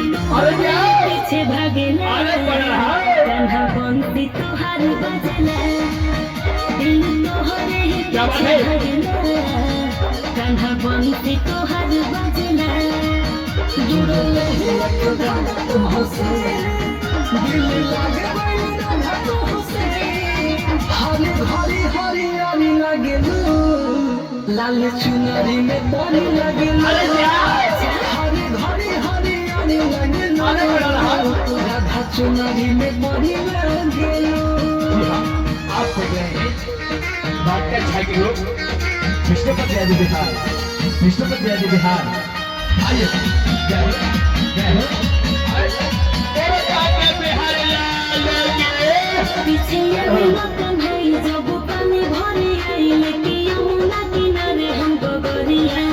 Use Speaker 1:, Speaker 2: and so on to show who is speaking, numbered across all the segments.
Speaker 1: पीछे भागेला कान्हा बंदी तोहार बजला दिल तोहरे ही पीछे भागेला कान्हा बंदी तोहार बजला जुड़ल ही गाना तुमसे दिल लागे बड़ी राधा तुमसे हरी हरी हरियाली लगेलू लाल चुनरी में पानी लगेलू हरी हरी हरियाली लगेलू राधा चुनरी में पानी लगेलू।
Speaker 2: आप हो गए नाटक छाई हो विष्णुपति आदि बिहार विष्णुपति आदि बिहार आइए जय हो
Speaker 1: पीछे मकान है जब पानी भरे आइले कि यमुना किनारे हमको गोरिया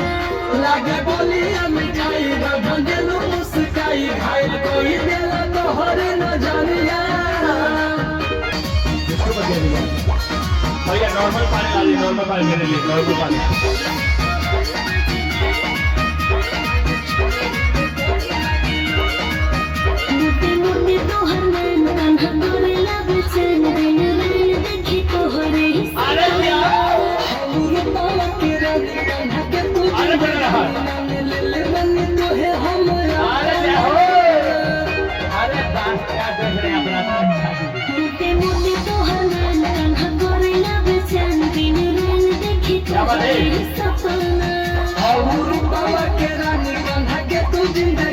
Speaker 2: लागे बोलिया मिठाई भंगेलू मुस्काई घायल कोई दिला तोहरे नजरिया भैया नॉर्मल पानी ला ली नॉर्मल पानी मेरे लिए नॉर्मल पानी
Speaker 1: मोटे मोटे तोहर नैन कान्हा गोरेला बेचैन दिन रैन देखी तोहरे ही
Speaker 2: अरे यार
Speaker 1: हमरे बाला के रानी कान्हा के तू
Speaker 2: अरे बड़ा रहा
Speaker 1: ले ले बनी तो है हमरा
Speaker 2: अरे हो अरे बात क्या देख रहे हैं अपना
Speaker 1: मोटे मोटे तोहर नैन कान्हा गोरेला बेचैन दिन रैन देखी तोहरे ही सपना
Speaker 2: और बाबा के रानी कान्हा के तू जिंदा